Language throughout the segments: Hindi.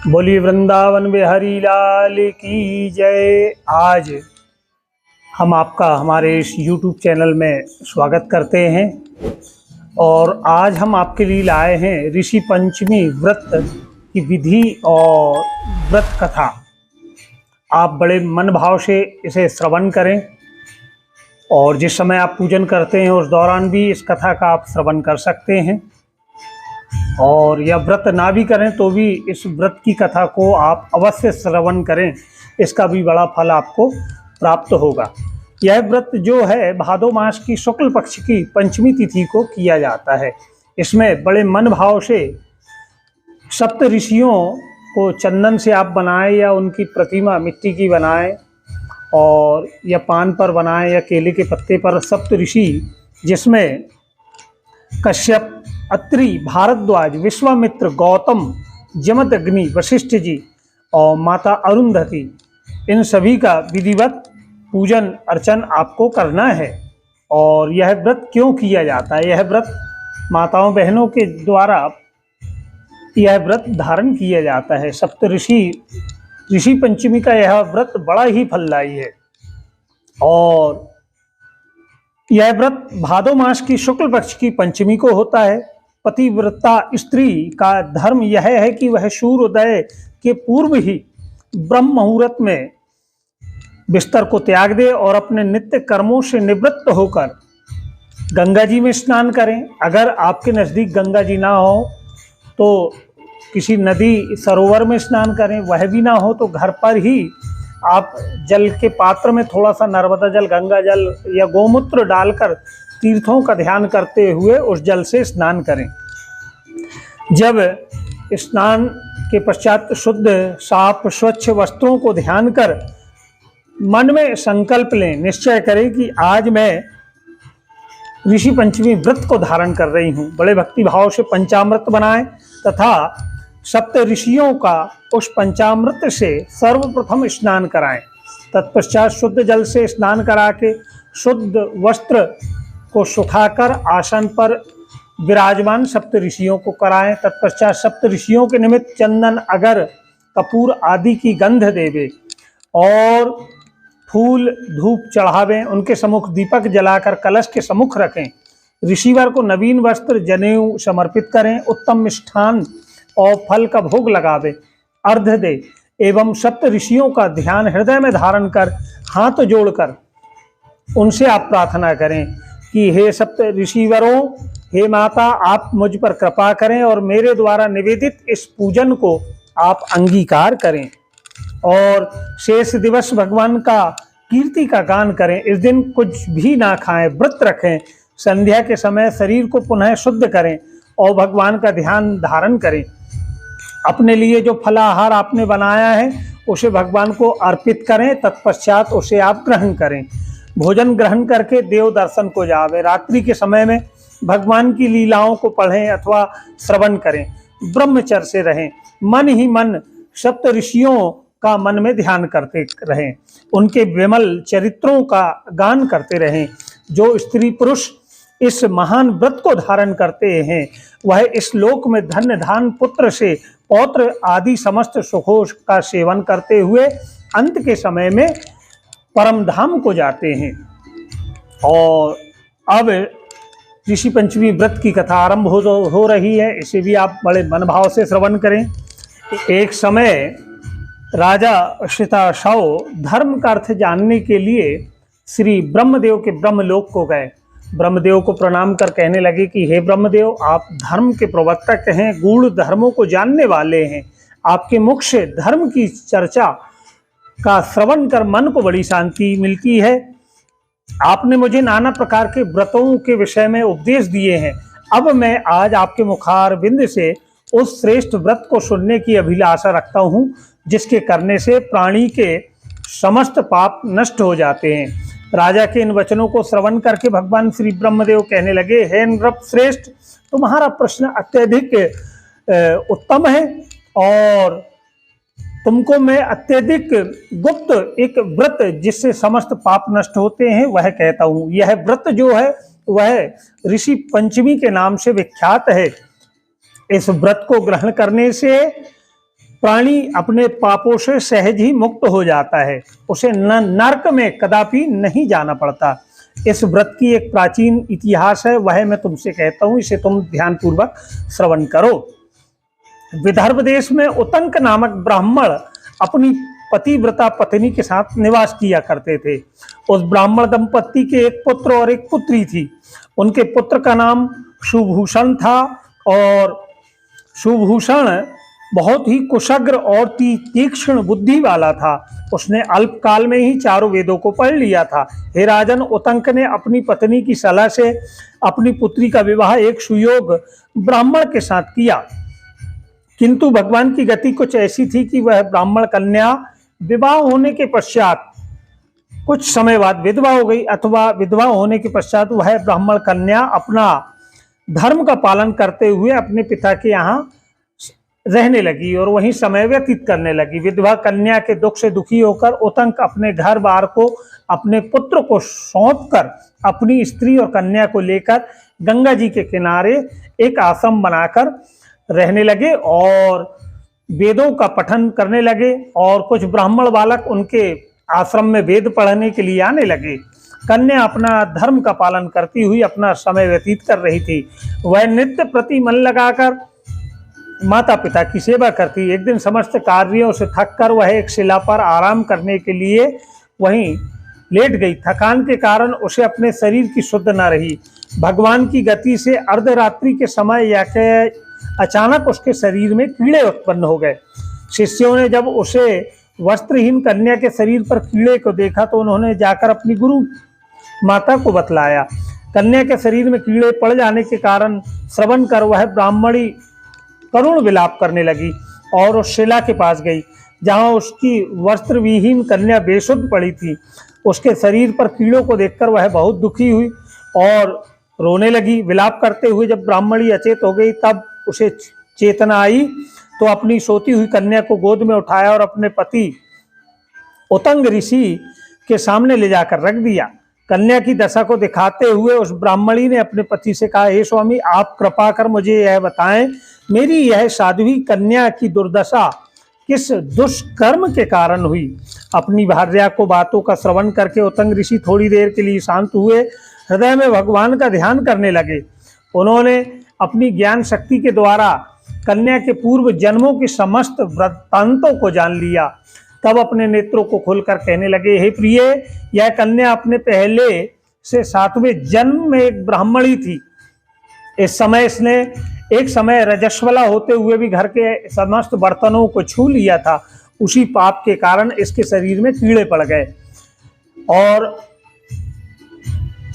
बोलिए वृंदावन बिहारी लाल की जय। आज हम आपका हमारे इस YouTube चैनल में स्वागत करते हैं और आज हम आपके लिए लाए हैं ऋषि पंचमी व्रत की विधि और व्रत कथा। आप बड़े मन भाव से इसे श्रवण करें और जिस समय आप पूजन करते हैं उस दौरान भी इस कथा का आप श्रवण कर सकते हैं, और यह व्रत ना भी करें तो भी इस व्रत की कथा को आप अवश्य श्रवण करें, इसका भी बड़ा फल आपको प्राप्त होगा। यह व्रत जो है भादो मास की शुक्ल पक्ष की पंचमी तिथि को किया जाता है। इसमें बड़े मन भाव से सप्त ऋषियों को चंदन से आप बनाएं या उनकी प्रतिमा मिट्टी की बनाएं और या पान पर बनाएं या केले के पत्ते पर सप्त ऋषि, जिसमें कश्यप, अत्रि, भारद्वाज, विश्वामित्र, गौतम, जमदग्नि, वशिष्ठ जी और माता अरुंधति, इन सभी का विधिवत पूजन अर्चन आपको करना है। और यह व्रत क्यों किया जाता है? यह व्रत माताओं बहनों के द्वारा यह व्रत धारण किया जाता है। सप्त ऋषि पंचमी का यह व्रत बड़ा ही फलदायी है और यह व्रत भादो मास की शुक्ल पक्ष की पंचमी को होता है। पतिव्रता स्त्री का धर्म यह है कि वह सूर्योदय के पूर्व ही ब्रह्म मुहूर्त में बिस्तर को त्याग दे और अपने नित्य कर्मों से निवृत्त होकर गंगा जी में स्नान करें। अगर आपके नज़दीक गंगा जी ना हो तो किसी नदी सरोवर में स्नान करें, वह भी ना हो तो घर पर ही आप जल के पात्र में थोड़ा सा नर्मदा जल, गंगा जल या गोमूत्र डालकर तीर्थों का ध्यान करते हुए उस जल से स्नान करें। जब स्नान के पश्चात शुद्ध साफ स्वच्छ वस्त्रों को ध्यान कर मन में संकल्प लें, निश्चय करें कि आज मैं ऋषि पंचमी व्रत को धारण कर रही हूँ। बड़े भक्ति भाव से पंचामृत बनाएं तथा सप्त ऋषियों का उस पंचामृत से सर्वप्रथम स्नान कराएं। तत्पश्चात शुद्ध जल से स्नान करा के शुद्ध वस्त्र को सुखाकर आसन पर विराजमान सप्त ऋषियों को कराएं। तत्पश्चात सप्त ऋषियों के निमित्त चंदन, अगर, कपूर आदि की गंध देवे और फूल धूप चढ़ावें। उनके सम्मुख दीपक जलाकर कलश के सम्मुख रखें। ऋषिवर को नवीन वस्त्र, जनेऊ समर्पित करें। उत्तम मिष्ठान और फल का भोग लगावे, अर्घ दे एवं सप्त ऋषियों का ध्यान हृदय में धारण कर हाथ जोड़कर उनसे आप प्रार्थना करें कि हे सप्त ऋषिवरों, हे माता, आप मुझ पर कृपा करें और मेरे द्वारा निवेदित इस पूजन को आप अंगीकार करें और शेष दिवस भगवान का कीर्ति का गान करें। इस दिन कुछ भी ना खाएं, व्रत रखें। संध्या के समय शरीर को पुनः शुद्ध करें और भगवान का ध्यान धारण करें। अपने लिए जो फलाहार आपने बनाया है उसे भगवान को अर्पित करें। तत्पश्चात उसे आप ग्रहण करें। भोजन ग्रहण करके देव दर्शन को जावे। रात्रि के समय में भगवान की लीलाओं को पढ़ें अथवा श्रवण करें। ब्रह्मचर्य से रहें। मन ही मन सप्त ऋषियों का मन में ध्यान करते रहें। उनके विमल चरित्रों का गान करते रहें। जो स्त्री पुरुष इस महान व्रत को धारण करते हैं वह इस लोक में धन्य धान, पुत्र से पौत्र आदि समस्त सुखों का सेवन करते हुए अंत के समय में परम धाम को जाते हैं। और अब ऋषि पंचमी व्रत की कथा आरंभ हो रही है। इसे भी आप बड़े मन भाव से श्रवण करें। एक समय राजा श्वेताश्व धर्म का अर्थ जानने के लिए श्री ब्रह्मदेव के ब्रह्मलोक को गए। ब्रह्मदेव को प्रणाम कर कहने लगे कि हे ब्रह्मदेव, आप धर्म के प्रवर्तक हैं, गूढ़ धर्मों को जानने वाले हैं। आपके मुख से धर्म की चर्चा का श्रवण कर मन को बड़ी शांति मिलती है। आपने मुझे नाना प्रकार के व्रतों के विषय में उपदेश दिए हैं। अब मैं आज आपके मुखारविंद से उस श्रेष्ठ व्रत को सुनने की अभिलाषा रखता हूँ जिसके करने से प्राणी के समस्त पाप नष्ट हो जाते हैं। राजा के इन वचनों को श्रवण करके भगवान श्री ब्रह्मदेव कहने लगे, हे नृप श्रेष्ठ, तुम्हारा प्रश्न अत्यधिक उत्तम है और तुमको मैं अत्यधिक गुप्त एक व्रत जिससे समस्त पाप नष्ट होते हैं वह कहता हूँ। यह व्रत जो है वह ऋषि पंचमी के नाम से विख्यात है। इस व्रत को ग्रहण करने से प्राणी अपने पापों से सहज ही मुक्त हो जाता है, उसे नरक में कदापि नहीं जाना पड़ता। इस व्रत की एक प्राचीन इतिहास है, वह मैं तुमसे कहता हूँ, इसे तुम ध्यानपूर्वक श्रवण करो। विदर्भ देश में उतंक नामक ब्राह्मण अपनी पतिव्रता पत्नी के साथ निवास किया करते थे। उस ब्राह्मण दंपत्ति के एक पुत्र और एक पुत्री थी। उनके पुत्र का नाम सुभूषण था और सुभूषण बहुत ही कुशग्र और तीक्ष्ण बुद्धि वाला था। उसने अल्पकाल में ही चारों वेदों को पढ़ लिया था। हे राजन, उतंक ने अपनी पत्नी की सलाह से अपनी पुत्री का विवाह एक सुयोग ब्राह्मण के साथ किया, किंतु भगवान की गति कुछ ऐसी थी कि वह ब्राह्मण कन्या विवाह होने के पश्चात कुछ समय बाद विधवा हो गई, अथवा विधवा होने के पश्चात वह ब्राह्मण कन्या अपना धर्म का पालन करते हुए अपने पिता के यहाँ रहने लगी और वहीं समय व्यतीत करने लगी। विधवा कन्या के दुख से दुखी होकर उतंक अपने घर बार को अपने पुत्र को सौंपकर अपनी स्त्री और कन्या को लेकर गंगा जी के किनारे एक आश्रम बनाकर रहने लगे और वेदों का पठन करने लगे। और कुछ ब्राह्मण बालक उनके आश्रम में वेद पढ़ने के लिए आने लगे। कन्या अपना धर्म का पालन करती हुई अपना समय व्यतीत कर रही थी। वह नित्य प्रति मन लगाकर माता पिता की सेवा करती। एक दिन समस्त कार्यों से थककर वह एक शिला पर आराम करने के लिए वहीं लेट गई। थकान के कारण उसे अपने शरीर की सुध न रही। भगवान की गति से अर्धरात्रि के समय या के अचानक उसके शरीर में कीड़े उत्पन्न हो गए। शिष्यों ने जब उसे वस्त्रहीन कन्या के शरीर पर कीड़े को देखा तो उन्होंने जाकर अपनी गुरु माता को बतलाया। कन्या के शरीर में कीड़े पड़ जाने के कारण श्रवण कर वह ब्राह्मणी करुण विलाप करने लगी और उस शिला के पास गई जहां उसकी वस्त्र विहीन कन्या बेसुध पड़ी थी। उसके शरीर पर कीड़ों को देखकर वह बहुत दुखी हुई और रोने लगी। विलाप करते हुए जब ब्राह्मणी अचेत हो गई तब उसे चेतना आई तो अपनी सोती हुई कन्या को गोद में उठाया और अपने पति उतंग ऋषि के सामने ले जाकर रख दिया। कन्या की दशा को दिखाते हुए उस ब्राह्मणी ने अपने पति से कहा, हे स्वामी, आप कृपा कर मुझे यह बताएं, मेरी यह साध्वी कन्या की दुर्दशा किस दुष्कर्म के कारण हुई। अपनी भार्या को बातों का श्रवण करके उतंग ऋषि थोड़ी देर के लिए शांत हुए, हृदय में भगवान का ध्यान करने लगे। उन्होंने अपनी ज्ञान शक्ति के द्वारा कन्या के पूर्व जन्मों की समस्त वृत्तांतों को जान लिया। तब अपने नेत्रों को खोलकर कहने लगे, हे प्रिय, यह कन्या अपने पहले से 7वें जन्म में एक ब्राह्मणी थी। इस समय इसने एक समय रजस्वला होते हुए भी घर के समस्त बर्तनों को छू लिया था। उसी पाप के कारण इसके शरीर में कीड़े पड़ गए। और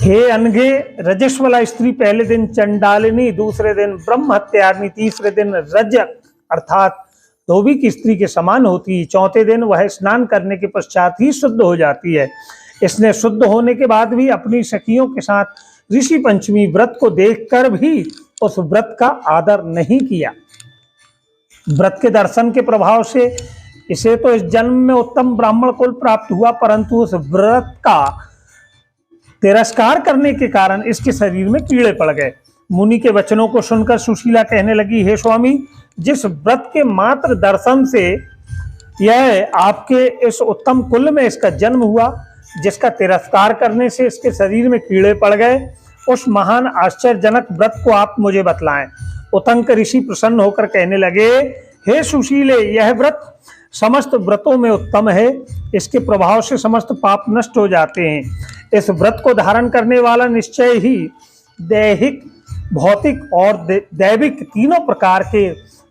हे अनघे, रजस्वला स्त्री पहले दिन चंडालिनी, दूसरे दिन ब्रह्म हत्यारिणी, तीसरे दिन रजक अर्थात धोबी की स्त्री के समान होती है। चौथे दिन वह स्नान करने के पश्चात ही शुद्ध हो जाती है। इसने शुद्ध होने के बाद भी अपनी सखियों के साथ ऋषि पंचमी व्रत को देखकर भी उस व्रत का आदर नहीं किया। व्रत के दर्शन के प्रभाव से इसे तो इस जन्म में उत्तम ब्राह्मण कुल प्राप्त हुआ, परंतु उस व्रत का तिरस्कार करने के कारण इसके शरीर में कीड़े पड़ गए। मुनि के वचनों को सुनकर सुशीला कहने लगी, हे स्वामी, जिस व्रत के मात्र दर्शन से यह आपके इस उत्तम कुल में इसका जन्म हुआ, जिसका तिरस्कार करने से इसके शरीर में कीड़े पड़ गए, उस महान आश्चर्यजनक व्रत को आप मुझे बतलाएं। उतंक ऋषि प्रसन्न होकर कहने लगे, हे सुशीले, यह व्रत समस्त व्रतों में उत्तम है। इसके प्रभाव से समस्त पाप नष्ट हो जाते हैं। इस व्रत को धारण करने वाला निश्चय ही दैहिक, भौतिक और दैविक तीनों प्रकार के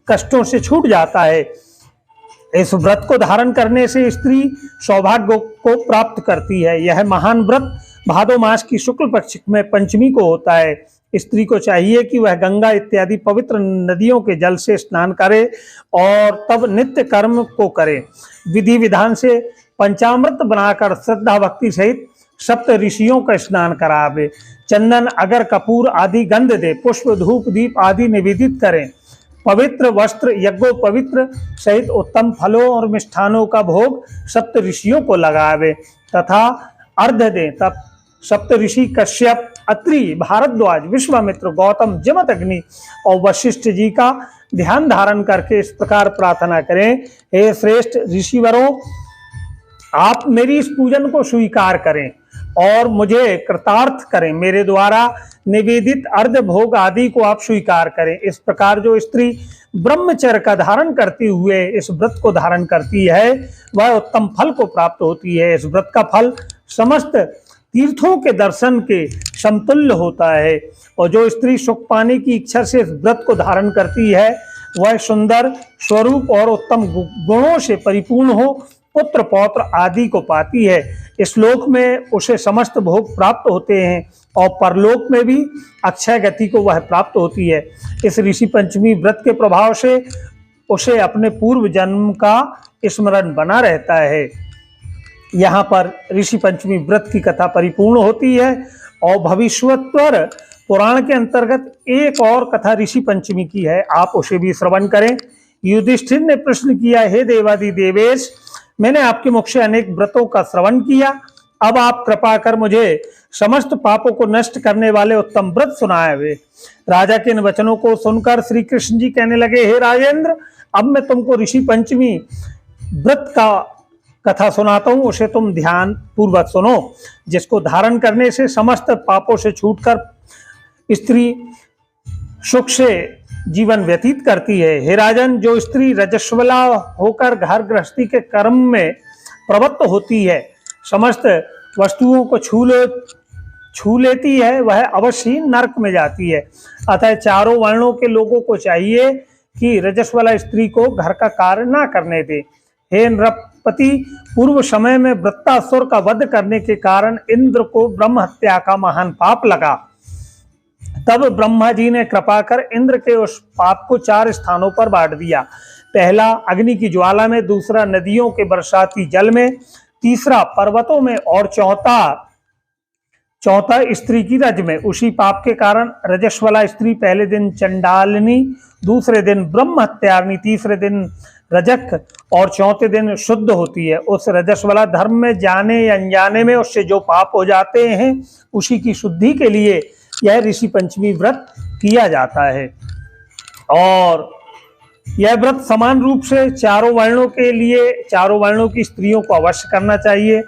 कष्टों से छूट जाता है। इस व्रत को धारण करने से स्त्री सौभाग्य को प्राप्त करती है। यह महान व्रत भादो मास की शुक्ल पक्ष में पंचमी को होता है। स्त्री को चाहिए कि वह गंगा इत्यादि पवित्र नदियों के जल से स्नान करे और तब नित्य कर्म को करे। विधि विधान से पंचामृत बनाकर श्रद्धा भक्ति सहित सप्त ऋषियों का स्नान करावे। चंदन, अगर, कपूर आदि गंध दे, पुष्प, धूप, दीप आदि निवेदित करें। पवित्र वस्त्र, यज्ञोपवित्र सहित उत्तम फलों और मिष्ठानों का भोग सप्त ऋषियों को लगावे तथा अर्घ दे। तब सप्त ऋषि कश्यप, अत्रि, भारद्वाज, विश्वामित्र, गौतम, जमदग्नि और वशिष्ठ जी का ध्यान धारण करके इस प्रकार प्रार्थना करें, हे श्रेष्ठ ऋषिवरों, आप मेरी इस पूजन को स्वीकार करें और मुझे कृतार्थ करें, मेरे द्वारा निवेदित अर्ध भोग आदि को आप स्वीकार करें। इस प्रकार जो स्त्री ब्रह्मचर्य का धारण करते हुए इस व्रत को धारण करती है वह उत्तम फल को प्राप्त होती है। इस व्रत का फल समस्त तीर्थों के दर्शन के समतुल्य होता है और जो स्त्री सुख पाने की इच्छा से इस व्रत को धारण करती है वह सुंदर स्वरूप और उत्तम गुणों से परिपूर्ण हो पुत्र पौत्र आदि को पाती है। इस लोक में उसे समस्त भोग प्राप्त होते हैं और परलोक में भी अक्षय गति को वह प्राप्त होती है। इस ऋषि पंचमी व्रत के प्रभाव से उसे अपने पूर्व जन्म का स्मरण बना रहता है। यहाँ पर ऋषि पंचमी व्रत की कथा परिपूर्ण होती है और भविष्योत्तर पुराण के अंतर्गत एक और कथा ऋषि पंचमी की है, आप उसे भी श्रवण करें। युधिष्ठिर ने प्रश्न किया, हे देवादि देवेश, मैंने आपके मुख से अनेक व्रतों का श्रवण किया, अब आप कृपा कर मुझे समस्त पापों को नष्ट करने वाले उत्तम व्रत सुनाए हुए। राजा के इन वचनों को सुनकर श्री कृष्ण जी कहने लगे, हे राजेंद्र, अब मैं तुमको ऋषि पंचमी व्रत का कथा सुनाता हूं, उसे तुम ध्यान पूर्वक सुनो, जिसको धारण करने से समस्त पापों से छूटकर स्त्री सुख से जीवन व्यतीत करती है। हे राजन, जो स्त्री रजस्वला होकर घर गृहस्थी के कर्म में प्रवृत्त होती है, समस्त वस्तुओं को छू लेती है, वह अवश्य ही नरक में जाती है। अतः चारों वर्णों के लोगों को चाहिए कि रजस्वला स्त्री को घर का कार्य ना करने दे। हे नृपति, पूर्व समय में वृत्तासुर का वध करने के कारण इंद्र को ब्रह्म हत्या का महान पाप लगा। तब ब्रह्मा जी ने कृपा कर इंद्र के उस पाप को 4 स्थानों पर बांट दिया। पहला अग्नि की ज्वाला में, दूसरा नदियों के बरसाती जल में, तीसरा पर्वतों में और चौथा स्त्री की रज में। उसी पाप के कारण रजस्वला स्त्री पहले दिन चंडालिनी, दूसरे दिन ब्रह्म हत्यारिणी, तीसरे दिन रजक और चौथे दिन शुद्ध होती है। उस रजस्वला धर्म में जाने या अनजाने में उससे जो पाप हो जाते हैं उसी की शुद्धि के लिए यह ऋषि पंचमी व्रत किया जाता है। और यह व्रत समान रूप से चारों वर्णों के लिए, चारों वर्णों की स्त्रियों को अवश्य करना चाहिए।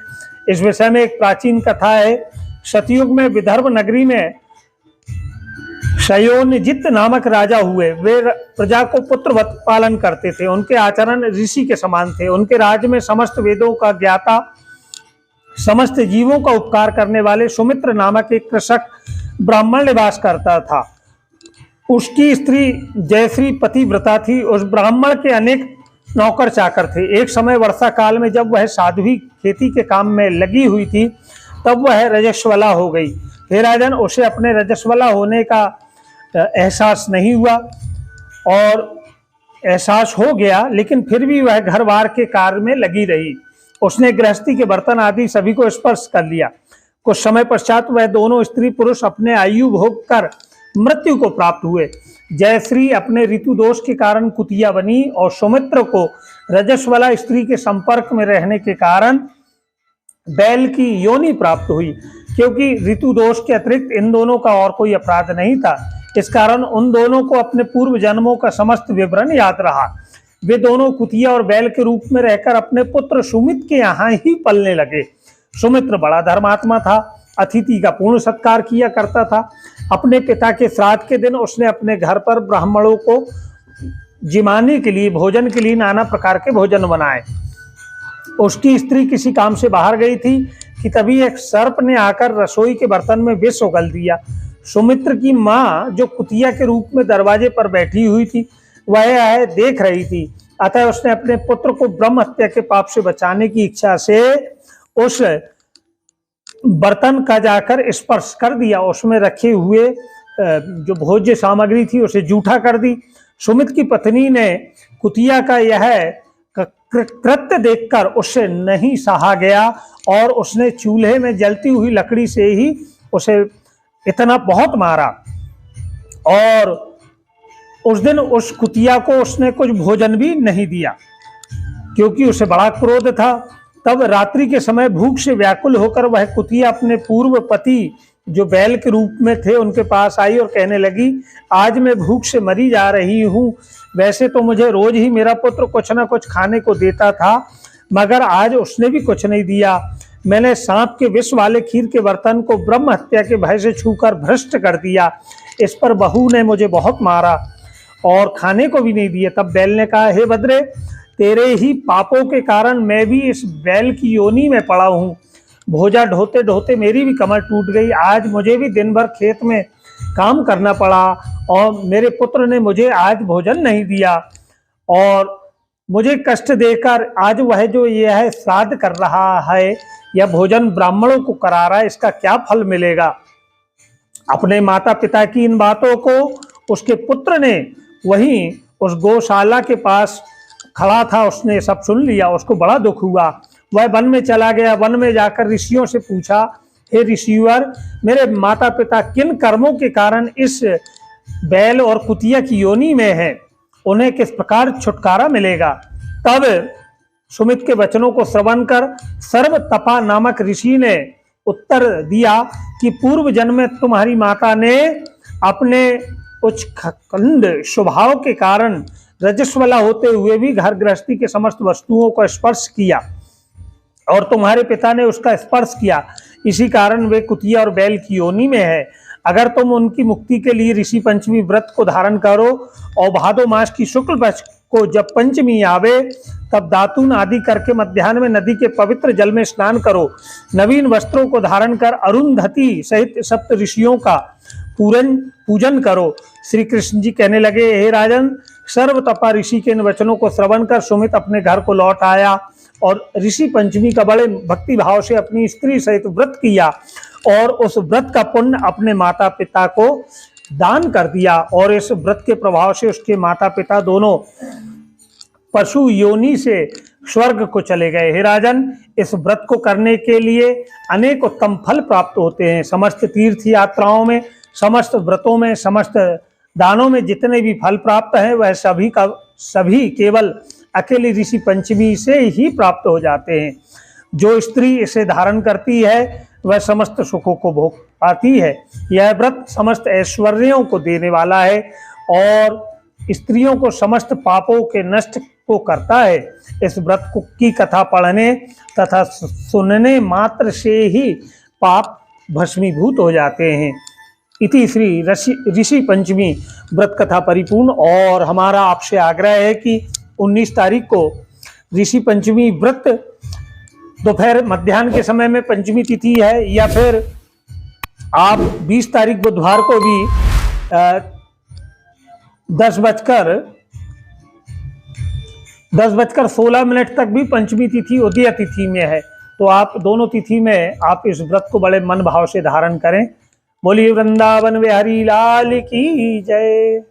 इस विषय में एक प्राचीन कथा है। सतयुग में विदर्भ नगरी में शयोनजित नामक राजा हुए। वे प्रजा को पुत्रवत पालन करते थे, उनके आचरण ऋषि के समान थे। उनके राज्य में समस्त वेदों का ज्ञाता, समस्त जीवों का उपकार करने वाले सुमित्र नामक एक कृषक ब्राह्मण निवास करता था। उसकी स्त्री जयश्री पतिव्रता थी। उस ब्राह्मण के अनेक नौकर चाकर थे। एक समय वर्षा काल में जब वह साध्वी खेती के काम में लगी हुई थी तब वह रजस्वला हो गई। हे राजन, उसे अपने रजस्वला होने का एहसास नहीं हुआ और एहसास हो गया, लेकिन फिर भी वह घर बार के कार्य में लगी रही। उसने गृहस्थी के बर्तन आदि सभी को स्पर्श कर लिया। कुछ समय पश्चात वह दोनों स्त्री पुरुष अपने आयु भोग कर मृत्यु को प्राप्त हुए। जयश्री अपने ऋतु दोष के कारण कुतिया बनी और सुमित्र को रजस्वला स्त्री के संपर्क में रहने के कारण बैल की योनि प्राप्त हुई। क्योंकि ऋतु दोष के अतिरिक्त इन दोनों का और कोई अपराध नहीं था, इस कारण उन दोनों को अपने पूर्व जन्मों का समस्त विवरण याद रहा। वे दोनों कुतिया और बैल के रूप में रहकर अपने पुत्र सुमित के यहाँ ही पलने लगे। सुमित्र बड़ा धर्मात्मा था, अतिथि का पूर्ण सत्कार किया करता था। अपने पिता के श्राद्ध के दिन उसने अपने घर पर ब्राह्मणों को जिमाने के लिए, भोजन के लिए नाना प्रकार के भोजन बनाए। उसकी स्त्री किसी काम से बाहर गई थी कि तभी एक सर्प ने आकर रसोई के बर्तन में विष उगल दिया। सुमित्र की माँ, जो कुतिया के रूप में दरवाजे पर बैठी हुई थी, वह देख रही थी। अतः उसने अपने पुत्र को ब्रह्म हत्या के पाप से बचाने की इच्छा से उस बर्तन का जाकर स्पर्श कर दिया। उसमें रखे हुए जो भोज्य सामग्री थी उसे जूठा कर दी। सुमित की पत्नी ने कुतिया का यह कृत्य देखकर उससे नहीं सहा गया और उसने चूल्हे में जलती हुई लकड़ी से ही उसे इतना बहुत मारा। और उस दिन उस कुतिया को उसने कुछ भोजन भी नहीं दिया क्योंकि उसे बड़ा क्रोध था। तब रात्रि के समय भूख से व्याकुल होकर वह कुतिया अपने पूर्व पति जो बैल के रूप में थे उनके पास आई और कहने लगी, आज मैं भूख से मरी जा रही हूँ। वैसे तो मुझे रोज ही मेरा पुत्र कुछ ना कुछ खाने को देता था, मगर आज उसने भी कुछ नहीं दिया। मैंने सांप के विष वाले खीर के बर्तन को ब्रह्म हत्या के भय से छूकर भ्रष्ट कर दिया। इस पर बहू ने मुझे बहुत मारा और खाने को भी नहीं दिया। तब बैल ने कहा, हे बद्रे, तेरे ही पापों के कारण मैं भी इस बैल की योनि में पड़ा हूँ। भोजा ढोते ढोते मेरी भी कमर टूट गई। आज मुझे भी दिन भर खेत में काम करना पड़ा और मेरे पुत्र ने मुझे आज भोजन नहीं दिया और मुझे कष्ट देकर आज वह जो यह है श्राद्ध कर रहा है या भोजन ब्राह्मणों को करा रहा है, इसका क्या फल मिलेगा। अपने माता पिता की इन बातों को उसके पुत्र ने वहीं उस गौशाला के पास खड़ा था, उसने सब सुन लिया। उसको बड़ा दुख हुआ। वह वन में चला गया। वन में जाकर ऋषियों से पूछा, हे ऋषिवर, मेरे माता पिता किन कर्मों के कारण इस बैल और कुतिया की योनि में है, उन्हें किस प्रकार छुटकारा मिलेगा। तब सुमित के वचनों को श्रवण कर सर्व तपा नामक ऋषि ने उत्तर दिया कि पूर्व जन्म में तुम्हारी माता ने अपने उच्च खंड स्वभाव के कारण रजस्वला होते हुए भी घर गृहस्थी के समस्त वस्तुओं को स्पर्श किया और तुम्हारे पिता ने उसका स्पर्श किया। इसी कारण वे कुतिया और बैल की योनि में है। अगर तुम उनकी मुक्ति के लिए ऋषि पंचमी व्रत को धारण करो और भादो मास की शुक्ल पक्ष को जब पंचमी आवे तब दातून आदि करके मध्याह्न में नदी के पवित्र जल में स्नान करो। नवीन वस्त्रों को धारण कर अरुंधति सहित सप्त ऋषियों का पूजन करो। श्री कृष्ण जी कहने लगे, हे राजन, सर्व तपा ऋषि के इन वचनों को श्रवण कर सुमित अपने घर को लौट आया और ऋषि पंचमी का बड़े भक्ति भाव से अपनी स्त्री सहित व्रत किया और उस व्रत का पुण्य अपने माता पिता को दान कर दिया और इस व्रत के प्रभाव से उसके माता पिता दोनों पशु योनि से स्वर्ग को चले गए। हे राजन, इस व्रत को करने के लिए अनेक उत्तम फल प्राप्त होते हैं। समस्त तीर्थ यात्राओं में, समस्त व्रतों में, समस्त दानों में जितने भी फल प्राप्त हैं वह सभी का सभी केवल अकेले ऋषि पंचमी से ही प्राप्त हो जाते हैं। जो स्त्री इसे धारण करती है वह समस्त सुखों को भोग पाती है। यह व्रत समस्त ऐश्वर्यों को देने वाला है और स्त्रियों को समस्त पापों के नष्ट को करता है। इस व्रत की कथा पढ़ने तथा सुनने मात्र से ही पाप भस्मीभूत हो जाते हैं। इति श्री ऋषि पंचमी व्रत कथा परिपूर्ण। और हमारा आपसे आग्रह है कि 19 तारीख को ऋषि पंचमी व्रत दोपहर मध्याह्न के समय में पंचमी तिथि है, या फिर आप 20 तारीख बुधवार को भी 10:16 तक भी पंचमी तिथि उदय तिथि में है। तो आप दोनों तिथि में आप इस व्रत को बड़े मन भाव से धारण करें। बोलिए वृंदावन बिहारी लाल की जय।